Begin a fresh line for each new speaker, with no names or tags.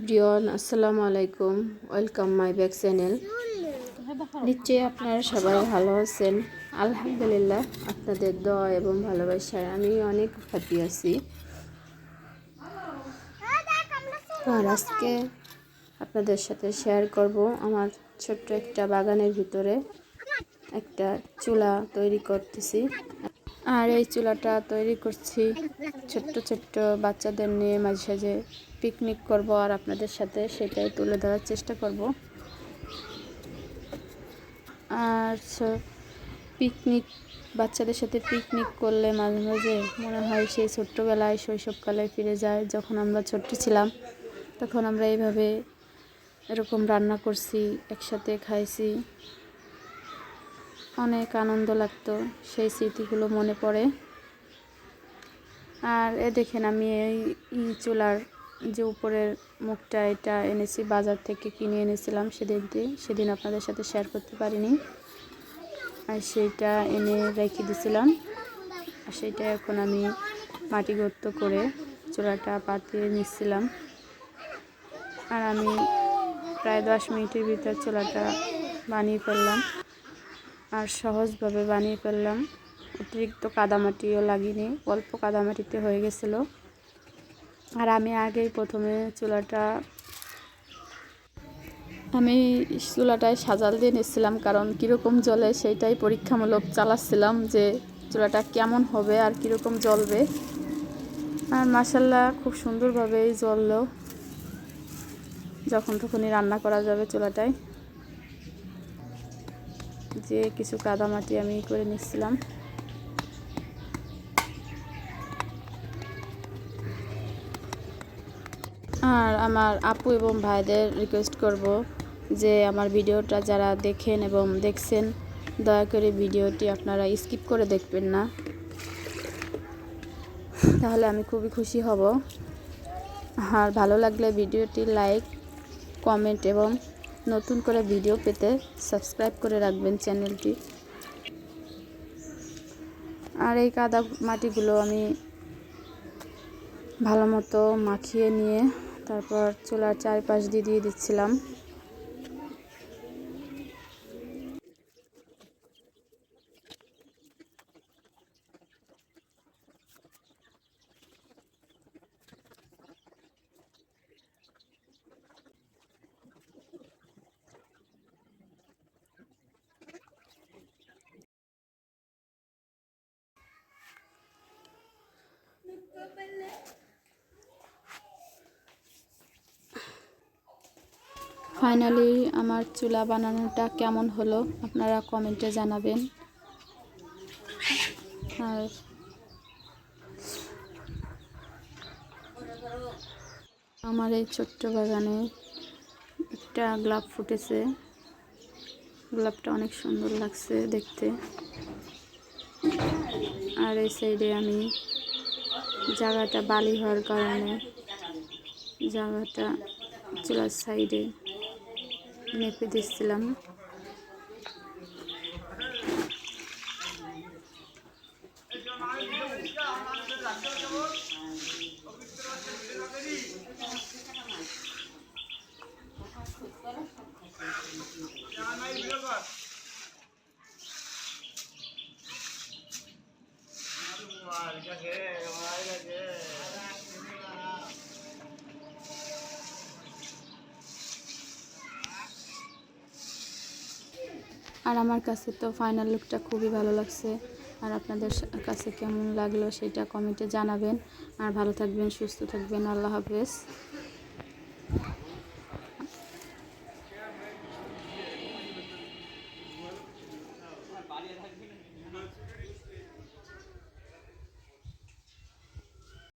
Everyone, আসসালামু আলাইকুম। Welcome my back channel. নিশ্চয়ই আপনারা সবাই ভালো আছেন। আলহামদুলিল্লাহ, আপনাদের দোয়া এবং ভালোবাসায় আমি অনেক হ্যাপি আছি। আর আজকে আপনাদের সাথে শেয়ার করব আমার ছোট্ট একটা বাগানের ভিতরে একটা চুলা তৈরি করতেছি। আর এই চুলাটা তৈরি করছি ছোট্ট ছোট্ট বাচ্চাদের নিয়ে মাঝে সাঝে পিকনিক করব, আর আপনাদের সাথে সেটাই তুলে ধরার চেষ্টা করব। আর পিকনিক, বাচ্চাদের সাথে পিকনিক করলে মাঝে মাঝে মনে হয় সেই ছোট্টবেলায় শৈশবকালে ফিরে যায়। যখন আমরা ছোট্ট ছিলাম তখন আমরা এইভাবে এরকম রান্না করছি, একসাথে খাইছি, অনেক আনন্দ লাগতো। সেই স্মৃতিগুলো মনে পড়ে। আর দেখেন, আমি এই চুলার যে উপরের মুখটা, এটা এনেছি বাজার থেকে, কিনে এনেছিলাম সেদিন আপনাদের সাথে শেয়ার করতে পারিনি। আর সেইটা এনে রেখে দিয়েছিলাম। আর সেইটা এখন আমি মাটি গর্ত করে চুলাটা পাতিয়ে নিচ্ছিলাম। আর আমি প্রায় 10 মিনিটের ভিতর চুলাটা বানিয়ে ফেললাম, আর সহজভাবে বানিয়ে ফেললাম। অতিরিক্ত কাদামাটিও লাগিনি, অল্প কাদামাটিতে হয়ে গেছিলো। আর আমি আগেই প্রথমে চুলাটায় সাজাল দিয়ে নিচ্ছিলাম, কারণ কীরকম জ্বলে সেইটাই পরীক্ষামূলক চালাচ্ছিলাম, যে চুলাটা কেমন হবে আর কীরকম জ্বলবে। আর মাশাআল্লাহ খুব সুন্দরভাবেই জ্বললো। যখন তখনই রান্না করা যাবে চুলাটায়। যে কিছু কাদামাটি আমি করে নিচ্ছিলাম। আর আমার আপু এবং ভাইদের রিকোয়েস্ট করব যে আমার ভিডিওটা যারা দেখেন এবং দেখছেন, দয়া করে ভিডিওটি আপনারা স্কিপ করে দেখবেন না, তাহলে আমি খুবই খুশি হব। আর ভালো লাগলে ভিডিওটি লাইক, কমেন্ট এবং নতুন করে ভিডিও পেতে সাবস্ক্রাইব করে রাখবেন চ্যানেলটি। আর এই কাদা মাটিগুলো আমি ভালো মতো মাখিয়ে নিয়ে তারপর চুলার চারপাশ দিয়ে দিচ্ছিলাম। ফাইনালি আমার চুলা বানানোটা কেমন হলো আপনারা কমেন্টে জানাবেন। আর আমার এই ছোট্ট বাগানে একটা গোলাপ ফুটেছে। গোলাপটা অনেক সুন্দর লাগছে দেখতে। আর এই সাইডে আমি জায়গাটা বালি হওয়ার কারণে জায়গাটা চুলার সাইডে মেপে দিচ্ছিলাম। আর আমার কাছে তো ফাইনাল লুকটা খুবই ভালো লাগছে। আর আপনাদের কাছে কেমন লাগলো সেটা কমেন্টে জানাবেন। আর ভালো থাকবেন, সুস্থ থাকবেন। আল্লাহ হাফেজ।